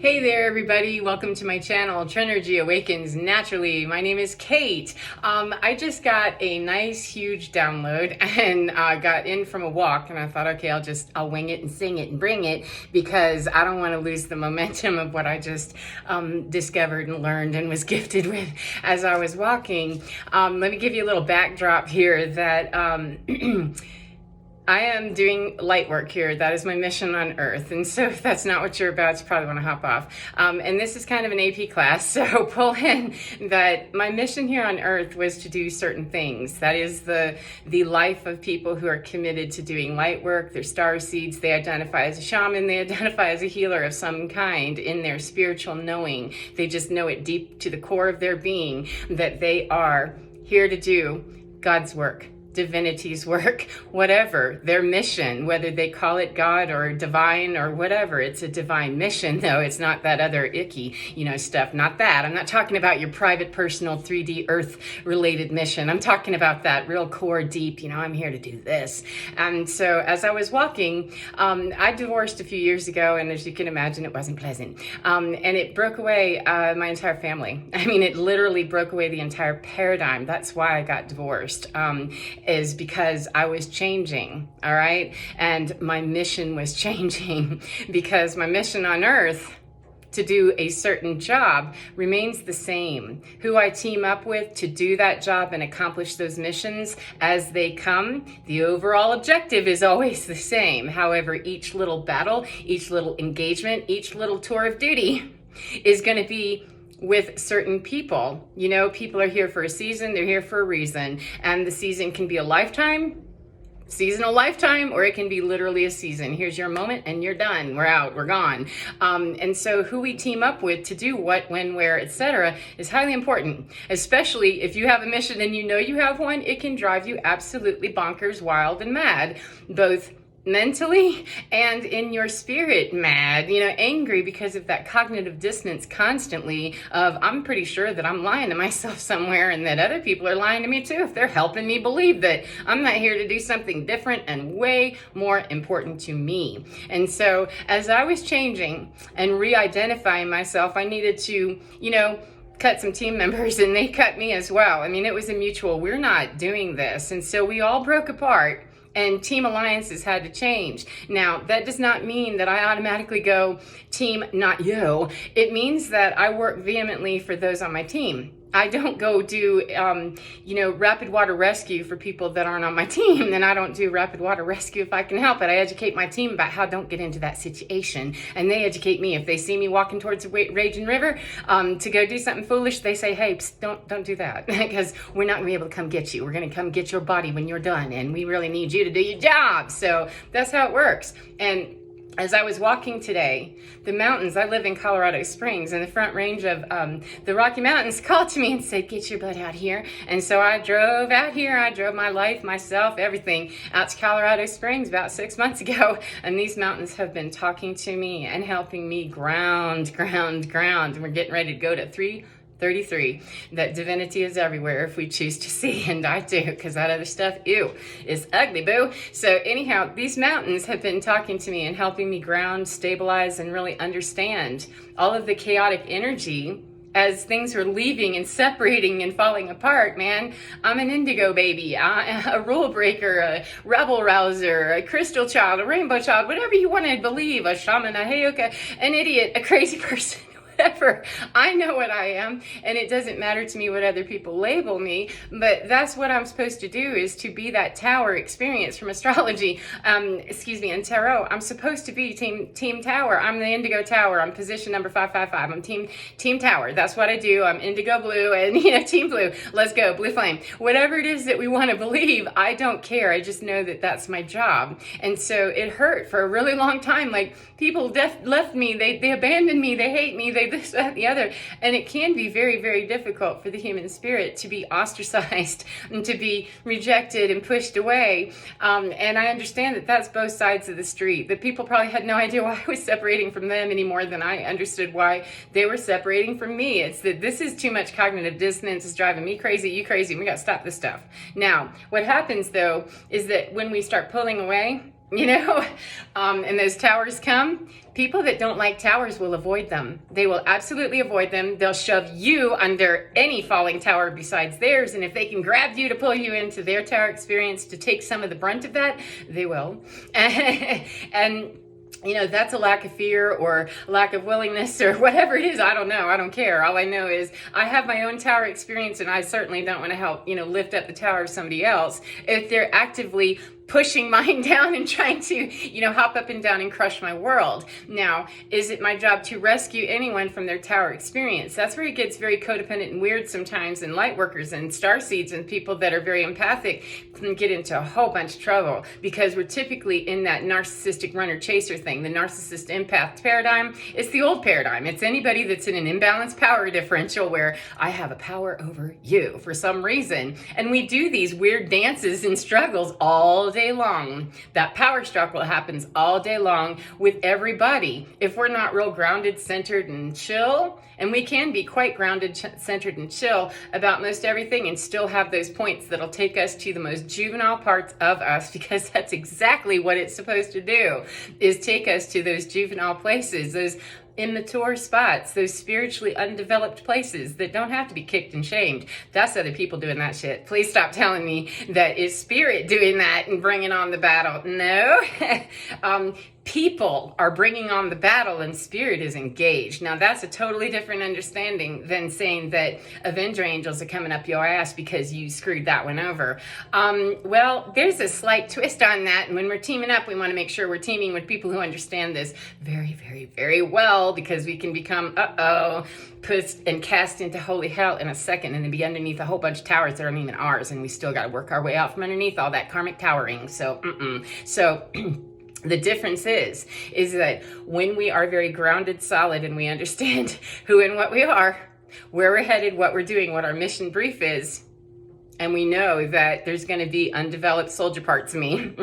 Hey there everybody, welcome to my channel, Trinergy Awakens Naturally. My name is Kate. I just got a nice huge download and got in from a walk, and I thought, okay, I'll wing it and sing it and bring it because I don't want to lose the momentum of what I just discovered and learned and was gifted with as I was walking. Let me give you a little backdrop here that I am doing light work here. That is my mission on Earth. And so if that's not what you're about, you probably want to hop off. And this is kind of an AP class, so pull in that my mission here on Earth was to do certain things. That is the life of people who are committed to doing light work. They're star seeds. They identify as a shaman. They identify as a healer of some kind in their spiritual knowing. They just know it deep to the core of their being that they are here to do God's work, divinity's work, whatever their mission, whether they call it God or divine or whatever. It's a divine mission, though. It's not that other icky, stuff. Not that. I'm not talking about your private, personal, 3D Earth related mission. I'm talking about that real core, deep, I'm here to do this. And so as I was walking, I divorced a few years ago, and as you can imagine, it wasn't pleasant. And it broke away my entire family. I mean, it literally broke away the entire paradigm. That's why I got divorced. Is because I was changing, all right? And my mission was changing because my mission on Earth to do a certain job remains the same. Who I team up with to do that job and accomplish those missions as they come, the overall objective is always the same. However, each little battle, each little engagement, each little tour of duty is going to be with certain people. People are here for a season, they're here for a reason, and the season can be a lifetime, seasonal lifetime, or it can be literally a season. Here's your moment and you're done, we're out, we're gone. And so who we team up with to do what, when, where, etc. is highly important, especially if you have a mission and you have one. It can drive you absolutely bonkers, wild, and mad, both mentally and in your spirit mad, angry because of that cognitive dissonance constantly of, I'm pretty sure that I'm lying to myself somewhere and that other people are lying to me too if they're helping me believe that I'm not here to do something different and way more important to me. And so as I was changing and re-identifying myself, I needed to, cut some team members, and they cut me as well. I mean, it was a mutual, we're not doing this. And so we all broke apart, and team alliances had to change. Now, that does not mean that I automatically go team not you. It means that I work vehemently for those on my team. I don't go do, rapid water rescue for people that aren't on my team. Then I don't do rapid water rescue if I can help it. I educate my team about how don't get into that situation. And they educate me. If they see me walking towards a raging river to go do something foolish, they say, hey, psst, don't do that. Because we're not going to be able to come get you. We're going to come get your body when you're done. And we really need you to do your job. So that's how it works. And as I was walking today, the mountains, I live in Colorado Springs, and the front range of the Rocky Mountains called to me and said, get your butt out here. And so I drove out here. I drove my life, myself, everything out to Colorado Springs about 6 months ago. And these mountains have been talking to me and helping me ground. And we're getting ready to go to 333, that divinity is everywhere if we choose to see, and I do, because that other stuff, ew, is ugly, boo. So anyhow, these mountains have been talking to me and helping me ground, stabilize, and really understand all of the chaotic energy as things are leaving and separating and falling apart. Man, I'm an indigo baby, a rule breaker, a rebel rouser, a crystal child, a rainbow child, whatever you want to believe, a shaman, a heyoka, an idiot, a crazy person. Whatever. I know what I am, and it doesn't matter to me what other people label me, but that's what I'm supposed to do, is to be that tower experience from astrology, and tarot. I'm supposed to be team tower. I'm the indigo tower. I'm position number 555. I'm team tower. That's what I do. I'm indigo blue and, team blue. Let's go. Blue flame. Whatever it is that we want to believe, I don't care. I just know that that's my job. And so it hurt for a really long time. Like, people left me. They abandoned me. They hate me. They this, that, the other. And it can be very, very difficult for the human spirit to be ostracized and to be rejected and pushed away. And I understand that that's both sides of the street. That people probably had no idea why I was separating from them any more than I understood why they were separating from me. It's that this is too much cognitive dissonance. It's driving me crazy, you crazy. We got to stop this stuff. Now, what happens though is that when we start pulling away, you know, and those towers come, people that don't like towers will avoid them. They will absolutely avoid them. They'll shove you under any falling tower besides theirs. And if they can grab you to pull you into their tower experience to take some of the brunt of that, they will. And you know, that's a lack of fear or lack of willingness or whatever it is. I don't know. I don't care. All I know is I have my own tower experience, and I certainly don't want to help, you know, lift up the tower of somebody else if they're actively pushing mine down and trying to, you know, hop up and down and crush my world. Now, is it my job to rescue anyone from their tower experience? That's where it gets very codependent and weird sometimes, and light workers and starseeds and people that are very empathic can get into a whole bunch of trouble because we're typically in that narcissistic runner-chaser thing. The narcissist empath paradigm, it's the old paradigm. It's anybody that's in an imbalanced power differential where I have a power over you for some reason. And we do these weird dances and struggles all day long. That power struggle happens all day long with everybody. If we're not real grounded, centered, and chill, and we can be quite grounded, centered, and chill about most everything and still have those points that'll take us to the most juvenile parts of us, because that's exactly what it's supposed to do, is take us to those juvenile places, those immature spots, those spiritually undeveloped places that don't have to be kicked and shamed. That's other people doing that shit. Please stop telling me that is spirit doing that and bringing on the battle. No. People are bringing on the battle and spirit is engaged. Now that's a totally different understanding than saying that Avenger angels are coming up your ass because you screwed that one over. Well, there's a slight twist on that, and when we're teaming up, we want to make sure we're teaming with people who understand this very, very, very well, because we can become pushed and cast into holy hell in a second and then be underneath a whole bunch of towers that aren't even ours, and we still got to work our way out from underneath all that karmic towering. So the difference is that when we are very grounded, solid, and we understand who and what we are, where we're headed, what we're doing, what our mission brief is, and we know that there's going to be undeveloped soldier parts of me.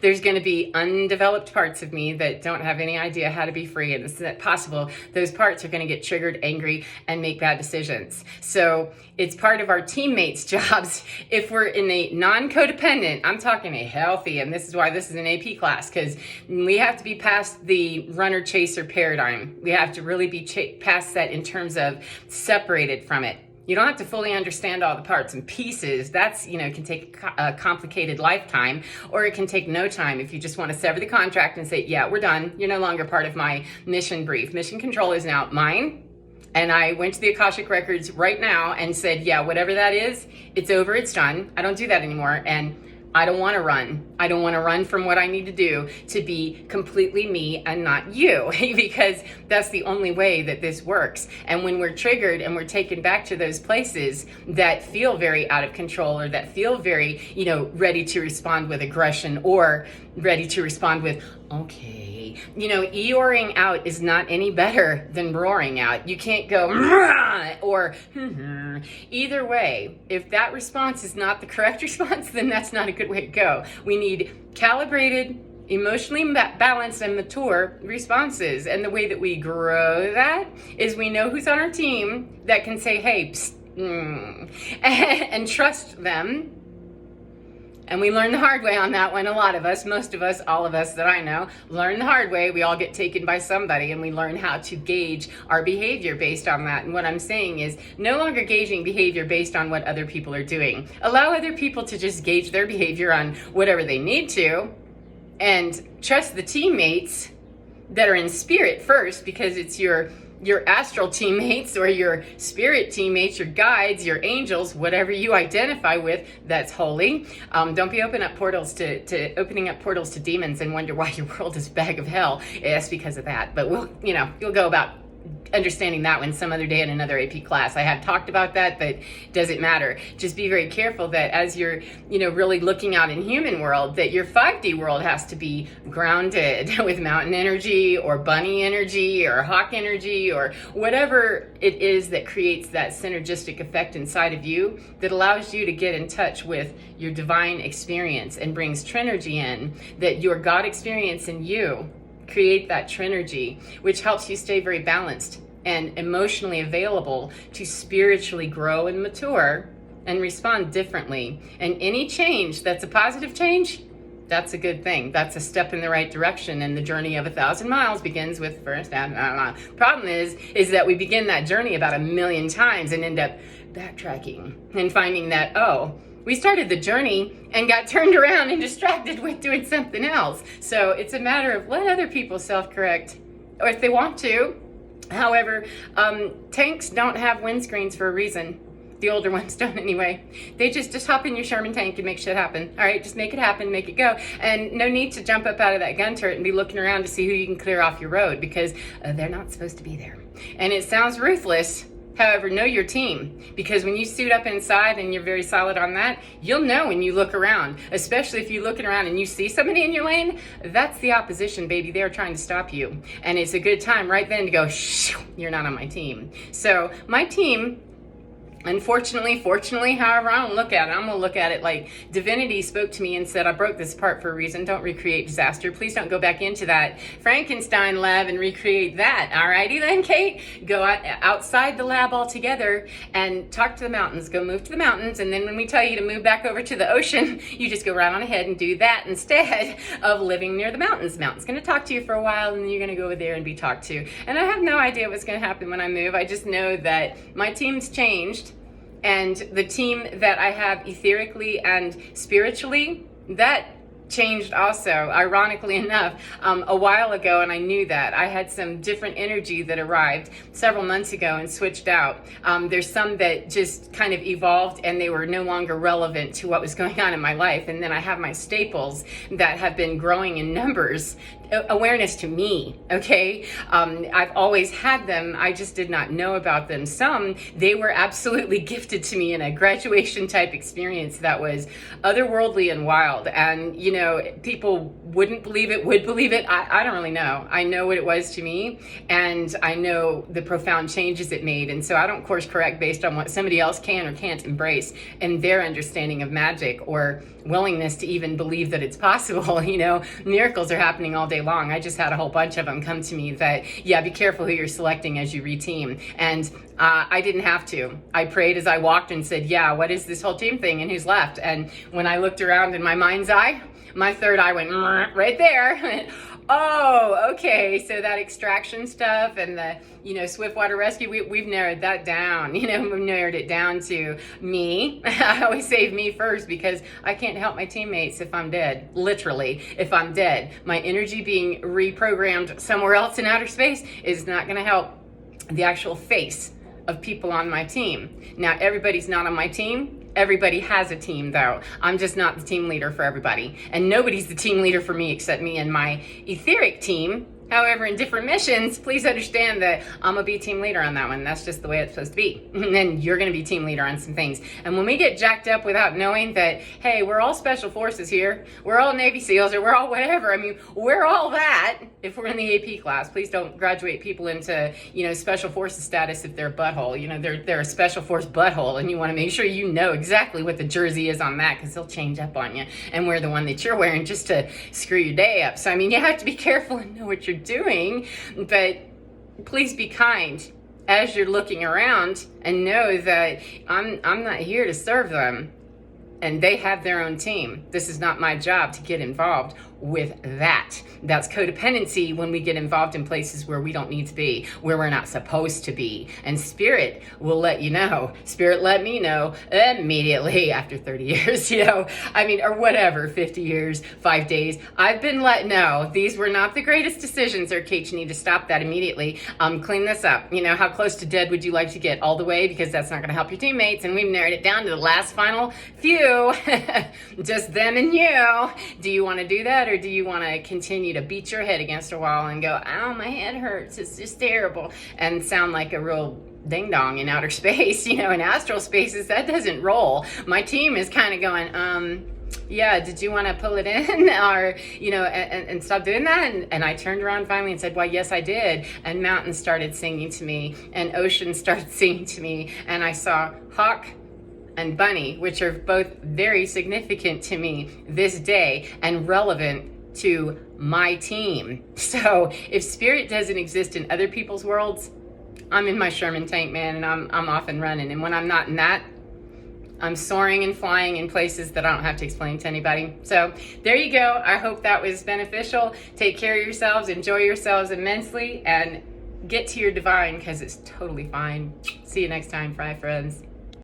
There's going to be undeveloped parts of me that don't have any idea how to be free. And it's not possible. Those parts are going to get triggered, angry, and make bad decisions. So it's part of our teammates' jobs. If we're in a non-codependent, I'm talking a healthy, and this is why this is an AP class, because we have to be past the runner-chaser paradigm. We have to really be past that in terms of separated from it. You don't have to fully understand all the parts and pieces. That's, you know, can take a complicated lifetime, or it can take no time if you just want to sever the contract and say, yeah, we're done. You're no longer part of my mission brief. Mission control is now mine. And I went to the Akashic Records right now and said, yeah, whatever that is, it's over, it's done. I don't do that anymore. And I don't want to run. I don't want to run from what I need to do to be completely me and not you, because that's the only way that this works. And when we're triggered and we're taken back to those places that feel very out of control, or that feel very, you know, ready to respond with aggression, or ready to respond with, okay, you know, Eeyoring out is not any better than roaring out. You can't go, or either way. If that response is not the correct response, then that's not a good way to go. We need calibrated, emotionally balanced, and mature responses. And the way that we grow that is we know who's on our team that can say, hey, psst, and trust them. And we learn the hard way on that one. A lot of us, most of us, all of us that I know, learn the hard way. We all get taken by somebody, and we learn how to gauge our behavior based on that. And what I'm saying is no longer gauging behavior based on what other people are doing. Allow other people to just gauge their behavior on whatever they need to, and trust the teammates that are in spirit first, because it's your astral teammates or your spirit teammates, your guides, your angels, whatever you identify with, that's holy. Don't be opening up portals to demons and wonder why your world is a bag of hell. It's because of that. But you'll go about understanding that one some other day in another AP class. I have talked about that, but doesn't matter. Just be very careful that as you're, really looking out in human world, that your 5D world has to be grounded with mountain energy or bunny energy or hawk energy or whatever it is that creates that synergistic effect inside of you that allows you to get in touch with your divine experience and brings Trinergy in, that your God experience in you create that Trinergy, which helps you stay very balanced and emotionally available to spiritually grow and mature and respond differently. And any change that's a positive change, That's a good thing. That's a step in the right direction, and the journey of 1,000 miles begins with first. Problem is that we begin that journey about 1,000,000 times and end up backtracking and finding that, oh, we started the journey and got turned around and distracted with doing something else. So it's a matter of let other people self-correct, or if they want to. However, tanks don't have windscreens for a reason. The older ones don't anyway. They just hop in your Sherman tank and make shit happen. All right, just make it happen, make it go. And no need to jump up out of that gun turret and be looking around to see who you can clear off your road, because they're not supposed to be there. And it sounds ruthless. However, know your team, because when you suit up inside and you're very solid on that, you'll know when you look around, especially if you're looking around and you see somebody in your lane. That's the opposition, baby. They're trying to stop you. And it's a good time right then to go, shh, you're not on my team. So my team, unfortunately, fortunately, however I don't look at it, I'm going to look at it like divinity spoke to me and said, I broke this apart for a reason. Don't recreate disaster. Please don't go back into that Frankenstein lab and recreate that. Alrighty then, Kate. Go outside the lab altogether and talk to the mountains. Go move to the mountains. And then when we tell you to move back over to the ocean, you just go right on ahead and do that instead of living near the mountains. The mountain's going to talk to you for a while, and then you're going to go over there and be talked to. And I have no idea what's going to happen when I move. I just know that my team's changed. And the team that I have etherically and spiritually, that changed also, ironically enough, a while ago, and I knew that. I had some different energy that arrived several months ago and switched out. There's some that just kind of evolved and they were no longer relevant to what was going on in my life. And then I have my staples that have been growing in numbers. Awareness to me, okay? I've always had them. I just did not know about them. Some, they were absolutely gifted to me in a graduation type experience that was otherworldly and wild. And, you know, people wouldn't believe it, would believe it. I don't really know. I know what it was to me, and I know the profound changes it made. And so I don't course correct based on what somebody else can or can't embrace and their understanding of magic or willingness to even believe that it's possible. You know, miracles are happening all day long. I just had a whole bunch of them come to me that, yeah, be careful who you're selecting as you reteam. And I didn't have to. I prayed as I walked and said, yeah, what is this whole team thing and who's left? And when I looked around in my mind's eye, my third eye went right there. Oh, okay. So that extraction stuff and the, you know, Swiftwater Rescue, we've narrowed that down. You know, we've narrowed it down to me. I always save me first because I can't help my teammates if I'm dead. Literally, if I'm dead. My energy being reprogrammed somewhere else in outer space is not going to help the actual face of people on my team. Now, everybody's not on my team. Everybody has a team, though. I'm just not the team leader for everybody. And nobody's the team leader for me except me and my etheric team. However, in different missions, please understand that I'm going to be team leader on that one. That's just the way it's supposed to be. And then you're going to be team leader on some things. And when we get jacked up without knowing that, hey, we're all special forces here, we're all Navy SEALs, or we're all whatever. I mean, we're all that if we're in the AP class. Please don't graduate people into, you know, special forces status if they're a butthole. You know, they're a special force butthole, and you want to make sure you know exactly what the jersey is on that, because they'll change up on you and wear the one that you're wearing just to screw your day up. So, I mean, you have to be careful and know what you're doing, but please be kind as you're looking around and know that I'm not here to serve them, and they have their own team. This is not my job to get involved with that. That's codependency when we get involved in places where we don't need to be, where we're not supposed to be. And Spirit will let you know. Spirit let me know immediately after 30 years, you know, I mean, or whatever, 50 years, 5 days. I've been let know these were not the greatest decisions, or Kate, you need to stop that immediately. Clean this up. You know, how close to dead would you like to get? All the way, because that's not going to help your teammates. And we've narrowed it down to the last final few, just them and you. Do you want to do that? Or do you want to continue to beat your head against a wall and go, ow, my head hurts, it's just terrible, and sound like a real ding dong in outer space? You know, in astral spaces, that doesn't roll. My team is kind of going, yeah, did you want to pull it in? Or, you know, and stop doing that? And I turned around finally and said, why, yes, I did. And mountains started singing to me, and oceans started singing to me, and I saw hawk and bunny, which are both very significant to me this day and relevant to my team. So if Spirit doesn't exist in other people's worlds, I'm in my Sherman tank, man, and I'm off and running. And when I'm not in that, I'm soaring and flying in places that I don't have to explain to anybody. So there you go. I hope that was beneficial. Take care of yourselves, enjoy yourselves immensely, and get to your divine, because it's totally fine. See you next time. Bye, friends.